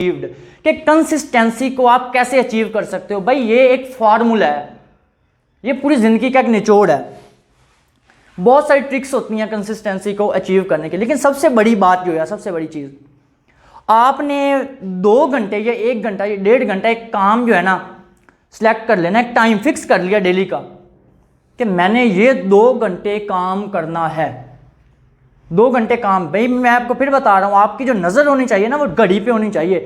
Achieved, कि consistency को आप कैसे अचीव कर सकते हो। भाई ये एक फार्मूला है, ये पूरी ज़िंदगी का एक निचोड़ है। बहुत सारी ट्रिक्स होती हैं कंसिस्टेंसी को अचीव करने की, लेकिन सबसे बड़ी बात जो है, सबसे बड़ी चीज़, आपने 2 घंटे या 1 घंटा या 1.5 घंटा एक काम जो है ना सिलेक्ट कर लेना, एक टाइम फिक्स कर लिया डेली का कि मैंने ये 2 घंटे काम करना है। 2 घंटे काम, भाई मैं आपको फिर बता रहा हूँ, आपकी जो नज़र होनी चाहिए ना वो घड़ी पे होनी चाहिए,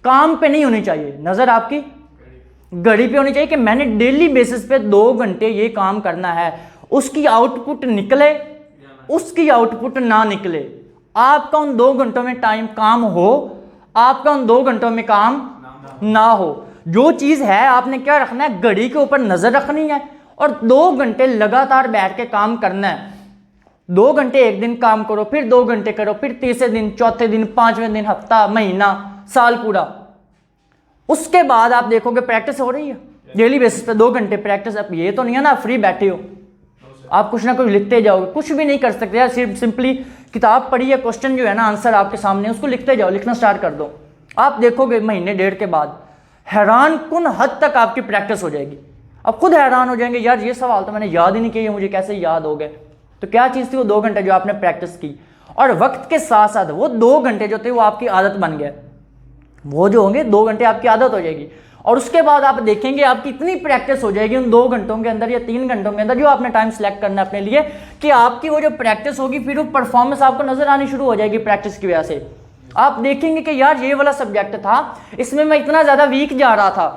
काम पे नहीं होनी चाहिए। नज़र आपकी घड़ी पे होनी चाहिए कि मैंने डेली बेसिस पे 2 घंटे ये काम करना है। उसकी आउटपुट निकले, उसकी आउटपुट ना निकले, आपका उन 2 घंटों में टाइम काम हो, आपका उन 2 घंटों में काम ना हो। जो चीज़ है आपने क्या रखना है, घड़ी के ऊपर नज़र रखनी है और 2 घंटे लगातार बैठ के काम करना है। 2 घंटे एक दिन काम करो, फिर 2 घंटे करो, फिर तीसरे दिन, चौथे दिन, 5वें दिन, हफ्ता, महीना, साल पूरा। उसके बाद आप देखोगे प्रैक्टिस हो रही है डेली बेसिस पे 2 घंटे प्रैक्टिस। अब ये तो नहीं है ना फ्री बैठे हो, आप कुछ ना कुछ लिखते जाओगे। कुछ भी नहीं कर सकते यार, सिर्फ सिंपली किताब पढ़ी है, क्वेश्चन जो है ना आंसर आपके सामने, उसको लिखते जाओ, लिखना स्टार्ट कर दो। आप देखोगे महीने 1.5 के बाद हैरान कुन हद तक आपकी प्रैक्टिस हो जाएगी। आप खुद हैरान हो जाएंगे, यार ये सवाल तो मैंने याद ही नहीं किया, मुझे कैसे याद हो गए। तो क्या चीज़ थी वो 2 घंटे जो आपने प्रैक्टिस की, और वक्त के साथ साथ वो 2 घंटे जो थे वो आपकी आदत बन गया। वो जो होंगे 2 घंटे आपकी आदत हो जाएगी, और उसके बाद आप देखेंगे आपकी इतनी प्रैक्टिस हो जाएगी उन 2 घंटों के अंदर या 3 घंटों के अंदर जो आपने टाइम सेलेक्ट करना है अपने लिए, कि आपकी वो जो प्रैक्टिस होगी फिर वो परफॉर्मेंस आपको नजर आनी शुरू हो जाएगी प्रैक्टिस की वजह से। आप देखेंगे कि यार ये वाला सब्जेक्ट था, इसमें मैं इतना ज़्यादा वीक जा रहा था,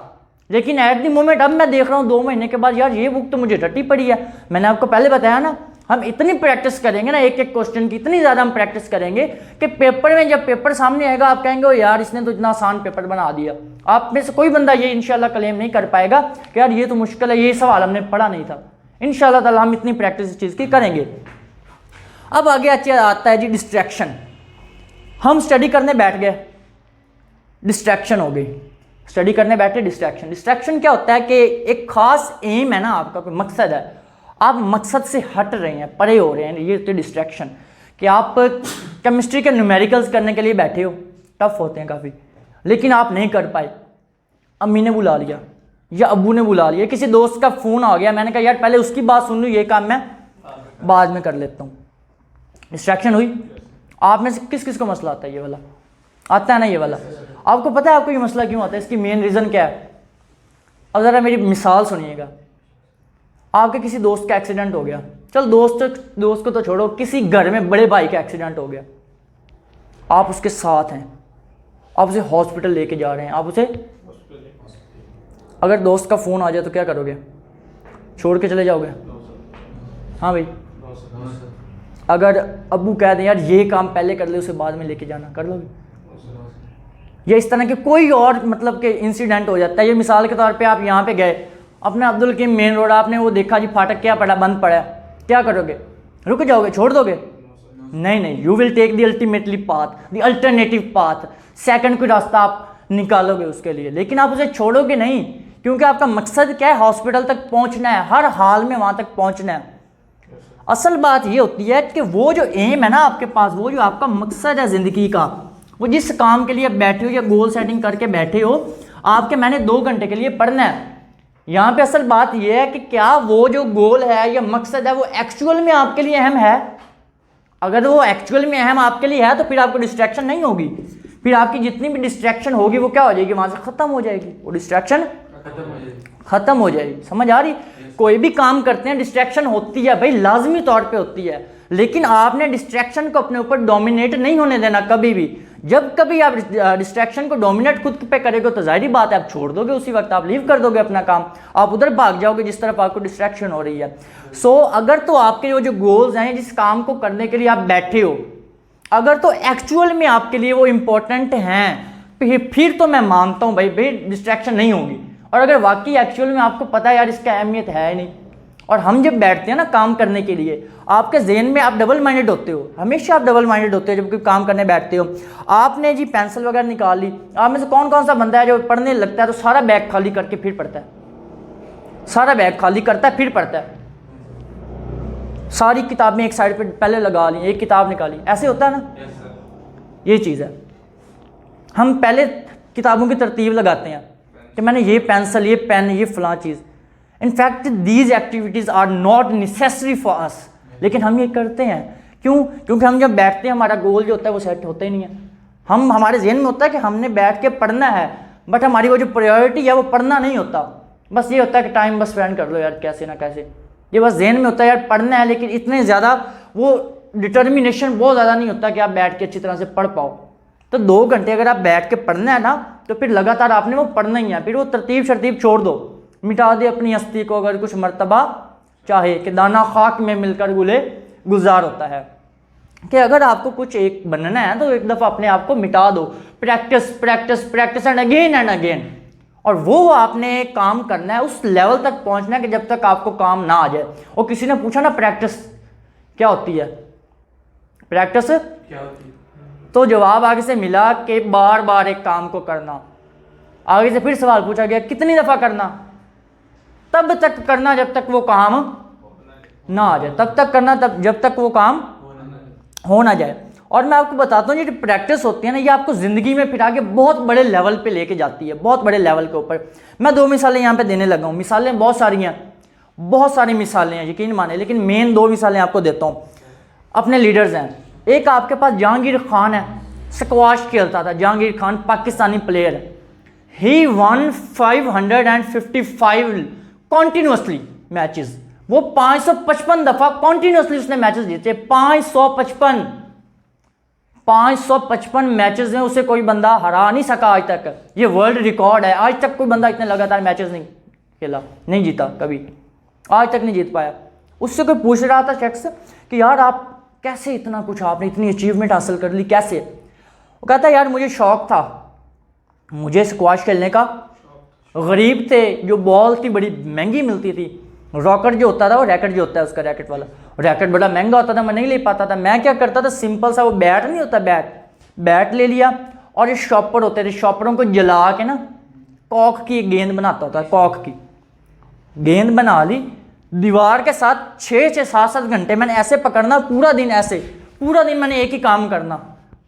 लेकिन एट द मोमेंट अब मैं देख रहा हूँ 2 महीने के बाद, यार ये बुक तो मुझे रटी पड़ी है। मैंने आपको पहले बताया ना, हम इतनी प्रैक्टिस करेंगे ना एक एक क्वेश्चन की, इतनी ज़्यादा हम प्रैक्टिस करेंगे कि पेपर में जब पेपर सामने आएगा आप कहेंगे ओ यार इसने तो इतना आसान पेपर बना दिया। आप में से कोई बंदा ये इंशाल्लाह क्लेम नहीं कर पाएगा कि यार ये तो मुश्किल है, ये सवाल हमने पढ़ा नहीं था। इंशाल्लाह ताला हम इतनी प्रैक्टिस इस चीज़ की करेंगे। अब आगे आता है जी डिस्ट्रैक्शन। हम स्टडी करने बैठ गए, डिस्ट्रैक्शन हो गई, स्टडी करने बैठे डिस्ट्रैक्शन। डिस्ट्रैक्शन क्या होता है कि एक खास एम है ना, आपका कोई मकसद है, आप मकसद से हट रहे हैं, परे हो रहे हैं, ये होती है डिस्ट्रैक्शन। कि आप केमिस्ट्री के न्यूमेरिकल्स करने के लिए बैठे हो, टफ होते हैं काफ़ी, लेकिन आप नहीं कर पाए, अम्मी ने बुला लिया या अब्बू ने बुला लिया, किसी दोस्त का फ़ोन आ गया, मैंने कहा यार पहले उसकी बात सुन लूँ, ये काम मैं बाद में कर लेता हूँ। डिस्ट्रैक्शन हुई। आप में से किस किस को मसला आता है ये वाला? आता है ना ये वाला? आपको पता है आपको ये मसला क्यों आता है? इसकी मेन रीज़न क्या है? अब ज़रा मेरी मिसाल सुनिएगा। आपके किसी दोस्त का एक्सीडेंट हो गया, चल दोस्त को तो छोड़ो, किसी घर में बड़े भाई का एक्सीडेंट हो गया, आप उसके साथ हैं, आप उसे हॉस्पिटल लेके जा रहे हैं, आप उसे, अगर दोस्त का फ़ोन आ जाए तो क्या करोगे? छोड़ के चले जाओगे? हाँ भाई। अगर अब्बू कह दें यार ये काम पहले कर ले, उसे बाद में लेके जाना, कर लोगे? या इस तरह के कोई और मतलब कि इंसिडेंट हो जाता है। ये मिसाल के तौर पे आप यहाँ पे गए, अपने अब्दुल की मेन रोड, आपने वो देखा जी फाटक क्या पड़ा, बंद पड़ा है, क्या करोगे? रुक जाओगे? छोड़ दोगे? नहीं, you will take the ultimately path, the alternative path, second कोई रास्ता आप निकालोगे उसके लिए, लेकिन आप उसे छोड़ोगे नहीं, क्योंकि आपका मकसद क्या है? हॉस्पिटल तक पहुँचना है, हर हाल में वहाँ तक पहुँचना है। असल बात ये होती है कि वो जो एम है ना आपके पास, वो जो आपका मकसद है ज़िंदगी का, वो जिस काम के लिए बैठे हो या गोल सेटिंग करके बैठे हो, आपके मैंने 2 घंटे के लिए पढ़ना है। यहाँ पे असल बात यह है कि क्या वो जो गोल है या मकसद है वो एक्चुअल में आपके लिए अहम है? अगर वो एक्चुअल में अहम आपके लिए है तो फिर आपको डिस्ट्रैक्शन नहीं होगी, फिर आपकी जितनी भी डिस्ट्रैक्शन होगी वो क्या हो जाएगी? वहाँ से ख़त्म हो जाएगी, वो डिस्ट्रैक्शन ख़त्म हो जाएगी। समझ आ रही? कोई भी काम करते हैं डिस्ट्रैक्शन होती है भाई, लाजमी तौर पे होती है, लेकिन आपने डिस्ट्रैक्शन को अपने ऊपर डोमिनेट नहीं होने देना कभी भी। जब कभी आप डिस्ट्रैक्शन को डोमिनेट खुद पे करेंगे तो जाहिर बात है आप छोड़ दोगे, उसी वक्त आप लीव कर दोगे अपना काम, आप उधर भाग जाओगे जिस तरफ आपको डिस्ट्रैक्शन हो रही है। सो अगर तो आपके वो जो गोल्स हैं, जिस काम को करने के लिए आप बैठे हो, अगर तो एक्चुअल में आपके लिए वो इम्पोर्टेंट हैं, फिर तो मैं मानता हूँ भाई डिस्ट्रैक्शन नहीं होगी। और अगर वाकई एक्चुअल में आपको पता है यार इसका अहमियत है नहीं, और हम जब बैठते हैं ना काम करने के लिए, आपके जहन में आप डबल माइंडेड होते हो, हमेशा आप डबल माइंडेड होते हो जब कोई काम करने बैठते हो। आपने जी पेंसिल वगैरह निकाल ली, आप में से कौन कौन सा बंदा है जो पढ़ने लगता है तो सारा बैग खाली करके फिर पढ़ता है, सारा बैग खाली करता है फिर पढ़ता है, सारी किताबें एक साइड पे पहले लगा ली, एक किताब निकाली, ऐसे होता है ना? ये चीज़ है। हम पहले किताबों की तरतीब लगाते हैं कि मैंने ये पेंसिल, ये पेन, ये फलां चीज़। In fact these activities are not necessary for us, लेकिन हम ये करते हैं। क्यों? क्योंकि हम जब बैठते हैं हमारा गोल जो होता है वो सेट होता ही नहीं है। हमारे जहन में होता है कि हमने बैठ के पढ़ना है, बट हमारी वो जो प्रायोरिटी है वो पढ़ना नहीं होता। बस ये होता है कि टाइम बस स्पेंड कर लो यार कैसे ना कैसे, ये बस जहन में होता है यार पढ़ना है, लेकिन इतने ज़्यादा वो डिटर्मिनेशन बहुत ज़्यादा नहीं होता कि आप बैठ के अच्छी तरह से पढ़ पाओ। तो 2 घंटे अगर आप बैठ के पढ़ना है ना, तो फिर लगातार आपने वो पढ़ना ही है। फिर वो तरतीब शरतीब छोड़ दो, मिटा दे अपनी हस्ती को अगर कुछ मर्तबा चाहे, कि दाना खाक में मिलकर गुले गुजार होता है। कि अगर आपको कुछ एक बनना है तो एक दफ़ा अपने आप को मिटा दो, practice practice practice and again, और वो आपने काम करना है, उस लेवल तक पहुंचना है कि जब तक आपको काम ना आ जाए। और किसी ने पूछा ना प्रैक्टिस क्या होती है, प्रैक्टिस क्या होती है, तो जवाब आगे से मिला कि बार बार एक काम को करना। आगे से फिर सवाल पूछा गया कितनी दफ़ा करना, तब तक करना जब तक वो काम ना आ जाए, तब तक करना तब जब तक वो काम हो ना जाए। और मैं आपको बताता हूँ ये जो प्रैक्टिस होती है ना, ये आपको ज़िंदगी में फिर आगे बहुत बड़े लेवल पे लेके जाती है, बहुत बड़े लेवल के ऊपर। मैं 2 मिसालें यहाँ पे देने लगा हूँ। मिसालें बहुत सारी हैं, बहुत सारी मिसालें हैं, यकीन माने, लेकिन मेन 2 मिसालें आपको देता हूँ। अपने लीडर्स हैं, एक आपके पास जहांगीर खान है, स्क्वाश खेलता था। जहांगीर खान पाकिस्तानी प्लेयर है, ही वन 555 कॉन्टीन्यूसली मैचेस, वो 555 दफ़ा कॉन्टीन्यूसली उसने मैचेस जीते। 555 मैचेस में उसे कोई बंदा हरा नहीं सका आज तक। ये वर्ल्ड रिकॉर्ड है, आज तक कोई बंदा इतने लगातार मैचेस नहीं खेला, नहीं जीता कभी, आज तक नहीं जीत पाया। उससे कोई पूछ रहा था शख्स कि यार आप कैसे इतना कुछ, आपने इतनी अचीवमेंट हासिल कर ली कैसे? वो कहता है यार मुझे शौक था, मुझे स्क्वाश खेलने का। गरीब थे, जो बॉल थी बड़ी महंगी मिलती थी, रॉकेट जो होता था, वो रैकेट जो होता है उसका रैकेट वाला, रैकेट बड़ा महंगा होता था, मैं नहीं ले पाता था। मैं क्या करता था, सिंपल सा वो बैट नहीं होता, बैट ले लिया, और ये शॉपर होते थे, शॉपरों को जला के ना कॉक की गेंद बनाता होता है, कॉक की गेंद बना ली, दीवार के साथ 6 7 घंटे मैंने ऐसे पकड़ना, पूरा दिन ऐसे, पूरा दिन मैंने एक ही काम करना,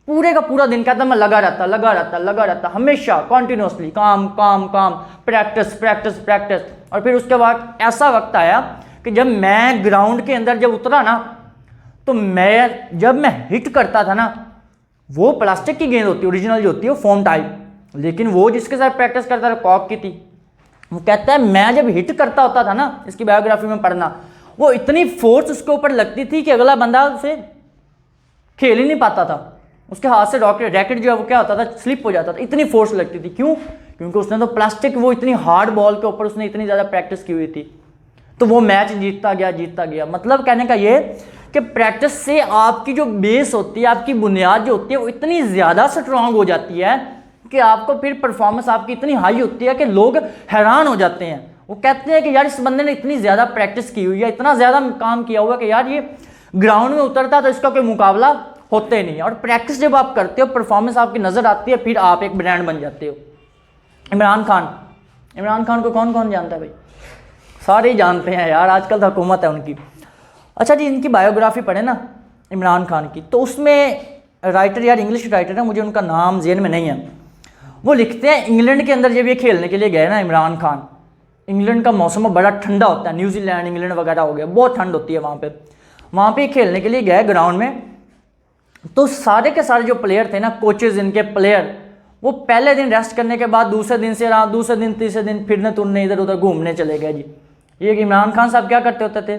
पूरे का पूरा दिन कहता मैं लगा रहता हमेशा कॉन्टिन्यूसली, काम काम काम, प्रैक्टिस प्रैक्टिस प्रैक्टिस। और फिर उसके बाद ऐसा वक्त आया कि जब मैं ग्राउंड के अंदर जब उतरा ना, तो जब मैं हिट करता था ना, वो प्लास्टिक की गेंद होती है ओरिजिनल जो होती है, वो फोम टाइप, लेकिन वो जिसके साथ प्रैक्टिस करता था कॉक की थी। वो कहता है मैं जब हिट करता होता था ना, इसकी बायोग्राफी में पढ़ना, वो इतनी फोर्स उसके ऊपर लगती थी कि अगला बंदा उसे खेल ही नहीं पाता था, उसके हाथ से रैकेट जो है वो क्या होता था, स्लिप हो जाता था, इतनी फोर्स लगती थी। क्यों? क्योंकि उसने तो प्लास्टिक, वो इतनी हार्ड बॉल के ऊपर उसने इतनी ज़्यादा प्रैक्टिस की हुई थी, तो वो मैच जीतता गया। मतलब कहने का ये कि प्रैक्टिस से आपकी जो बेस होती है, आपकी बुनियाद जो होती है, वो इतनी ज़्यादा स्ट्रांग हो जाती है कि आपको फिर परफॉर्मेंस आपकी इतनी हाई होती है कि लोग हैरान हो जाते हैं। वो कहते हैं कि यार इस बंदे ने इतनी ज़्यादा प्रैक्टिस की हुई है, इतना ज़्यादा काम किया हुआ कि यार ये ग्राउंड में उतरता तो इसका कोई मुकाबला होते ही नहीं। और प्रैक्टिस जब आप करते हो, परफॉर्मेंस आपकी नज़र आती है, फिर आप एक ब्रांड बन जाते हो। इमरान खान को कौन कौन जानता है भाई? सारे ही जानते हैं यार, आजकल तो हुकूमत है उनकी। अच्छा जी, इनकी बायोग्राफी पढ़े ना इमरान खान की, तो उसमें राइटर, यार इंग्लिश राइटर है, मुझे उनका नाम जेहन में नहीं है, वो लिखते हैं इंग्लैंड के अंदर जब ये खेलने के लिए गए ना इमरान खान, इंग्लैंड का मौसम बड़ा ठंडा होता है, न्यूजीलैंड इंग्लैंड वगैरह हो गया, बहुत ठंड होती है वहाँ पे खेलने के लिए गए ग्राउंड में। तो सारे के सारे जो प्लेयर थे ना, कोचेज इनके प्लेयर, वो पहले दिन रेस्ट करने के बाद दूसरे दिन तीसरे दिन फिरने तुरने इधर उधर घूमने चले गए जी। ये इमरान खान साहब क्या करते होते थे,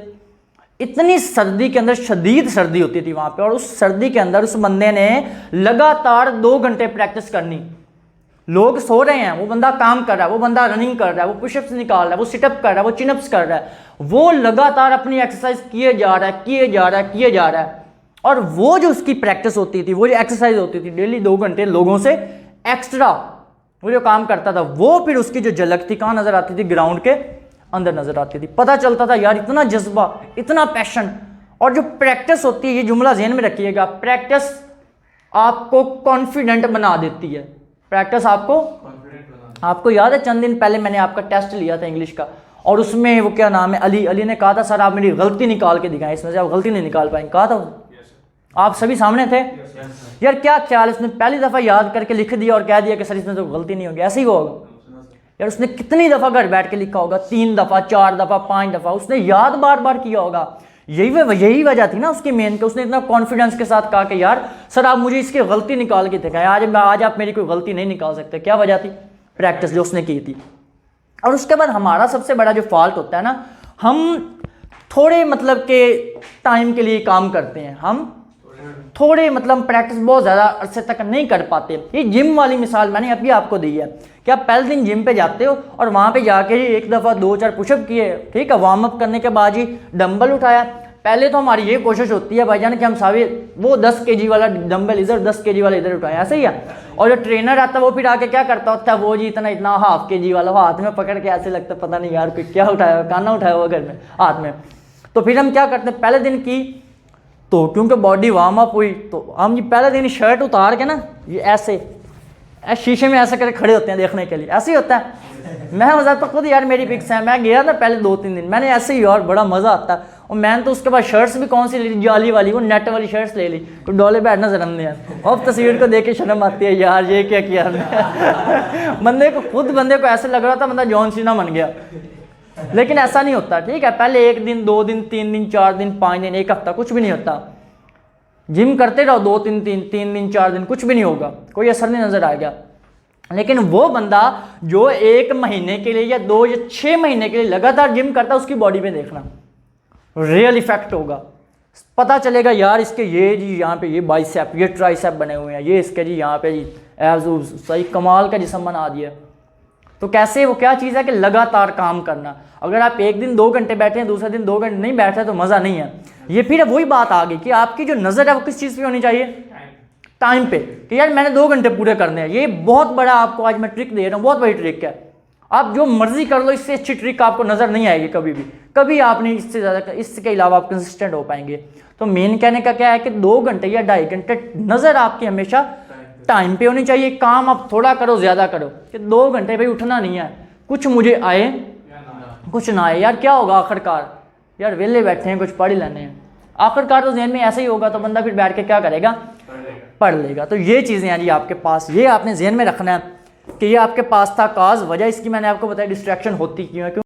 इतनी सर्दी के अंदर, शदीद सर्दी होती थी वहाँ पे, और उस सर्दी के अंदर उस बंदे ने लगातार 2 घंटे प्रैक्टिस करनी। लोग सो रहे हैं, वो बंदा काम कर रहा है, वो बंदा रनिंग कर रहा है, वो पुशअप्स निकाल रहा है, वो सिटअप कर रहा है, वो चिनअप्स कर रहा है, वो लगातार अपनी एक्सरसाइज किए जा रहा है। और वो जो उसकी प्रैक्टिस होती थी, वो जो एक्सरसाइज होती थी डेली 2 घंटे लोगों से एक्स्ट्रा, वो जो काम करता था, वो फिर उसकी जो झलक थी कहाँ नजर आती थी? ग्राउंड के अंदर नजर आती थी। पता चलता था यार इतना जज्बा, इतना पैशन। और जो प्रैक्टिस होती है, ये जुमला ज़हन में रखिएगा, प्रैक्टिस आपको कॉन्फिडेंट बना देती है। प्रैक्टिस आपको याद है चंद दिन पहले मैंने आपका टेस्ट लिया था इंग्लिश का, और उसमें वो क्या नाम है, अली ने कहा था सर आप मेरी गलती निकाल के दिखाएं, इसमें से आप गलती नहीं निकाल पाएंगे, कहा था आप सभी सामने थे यार, क्या ख्याल है उसने पहली दफ़ा याद करके लिख दिया और कह दिया कि सर इसमें तो गलती नहीं होगी, ऐसे ही होगा यार? उसने कितनी दफ़ा घर बैठ के लिखा होगा, 3 दफ़ा 4 दफ़ा 5 दफ़ा उसने याद बार बार किया होगा। यही वजह थी ना उसकी मेन कि उसने इतना कॉन्फिडेंस के साथ कहा कि यार सर आप मुझे इसकी गलती निकाल के दिखाएं, आज आप मेरी कोई गलती नहीं निकाल सकते। क्या वजह थी? प्रैक्टिस जो उसने की थी। और उसके बाद हमारा सबसे बड़ा जो फॉल्ट होता है ना, हम थोड़े मतलब के टाइम के लिए काम करते हैं, हम थोड़े मतलब प्रैक्टिस बहुत ज़्यादा अरसे तक नहीं कर पाते। ये जिम वाली मिसाल मैंने अभी आपको दी है कि आप पहले दिन जिम पे जाते हो और वहाँ पे जाके ही 1 दफ़ा 2-4 पुशअप किए, ठीक है, वार्म अप करने के बाद ही डंबल उठाया। पहले तो हमारी ये कोशिश होती है भाईजान कि हम सारे वो 10 kg वाला डंबल इधर 10 kg वाला इधर उठाएं, ऐसे ही है। और जो ट्रेनर आता है वो फिर आके क्या करता होता है, वो जी इतना 1/2 kg वाला हाथ में पकड़ के ऐसे लगता है पता नहीं यार क्या उठाया हुआ, काना उठाया हुआ घर में हाथ में। तो फिर हम क्या करते हैं, पहले दिन की तो क्योंकि बॉडी वार्म अप हुई तो हम जी पहले दिन शर्ट उतार के ना ये ऐसे शीशे में ऐसे करके खड़े होते हैं देखने के लिए, ऐसे ही होता है। मैं मज़ा तो खुद यार मेरी पिक्स है, मैं गया था पहले 2-3 दिन मैंने ऐसे ही और बड़ा मज़ा आता है। और मैंने तो उसके बाद शर्ट्स भी कौन सी ली, जाली वाली, वो नेट वाली शर्ट्स ले ली, तो डोले बैठना शर्म नहीं है। अब तस्वीर को देख के शर्म आती है यार ये क्या किया हमने बंदे को ऐसे लग रहा था बंदा जॉन सीना बन गया, लेकिन ऐसा नहीं होता, ठीक है। पहले 1 दिन 2 दिन 3 दिन 4 दिन 5 दिन 1 हफ्ता कुछ भी नहीं होता। जिम करते रहो 2-3 दिन 3 दिन 4 दिन कुछ भी नहीं होगा, कोई असर नहीं नजर आएगा। लेकिन वो बंदा जो 1 महीने के लिए या 2 या 6 महीने के लिए लगातार जिम करता है उसकी बॉडी में देखना रियल इफेक्ट होगा, पता चलेगा यार इसके ये जी यहाँ पे ये बाइसेप ये ट्राइसेप बने हुए हैं, ये इसके जी यहाँ पे जी एब्स, सही कमाल का जिस्म बना दिया। तो कैसे, वो क्या चीज़ है कि लगातार काम करना। अगर आप 1 दिन 2 घंटे बैठे हैं दूसरे दिन 2 घंटे नहीं बैठे तो मज़ा नहीं है। ये फिर वही बात आ गई कि आपकी जो नज़र है वो किस चीज़ पे होनी चाहिए, टाइम पे, कि यार मैंने 2 घंटे पूरे करने हैं। ये बहुत बड़ा आपको आज मैं ट्रिक दे रहा हूँ, बहुत बड़ी ट्रिक है। आप जो मर्जी कर लो, इससे अच्छी ट्रिक आपको नज़र नहीं आएगी कभी भी, कभी आप नहीं इससे ज़्यादा, इसके अलावा आप कंसिस्टेंट हो पाएंगे। तो मेन कहने का क्या है कि 2 घंटे या 2.5 घंटे नज़र आपकी हमेशा टाइम पे होनी चाहिए। काम आप थोड़ा करो ज़्यादा करो, कि 2 घंटे भाई उठना नहीं है, कुछ मुझे आए कुछ ना आए, यार क्या होगा आखिरकार, यार वेले बैठे हैं कुछ पढ़ ही लेने हैं, आखिरकार तो जहन में ऐसे ही होगा। तो बंदा फिर बैठ के क्या करेगा, पढ़ लेगा। तो ये चीज़ें हैं जी आपके पास, ये आपने जहन में रखना है कि ये आपके पास था काज, वजह इसकी मैंने आपको बताया डिस्ट्रैक्शन होती क्यों है।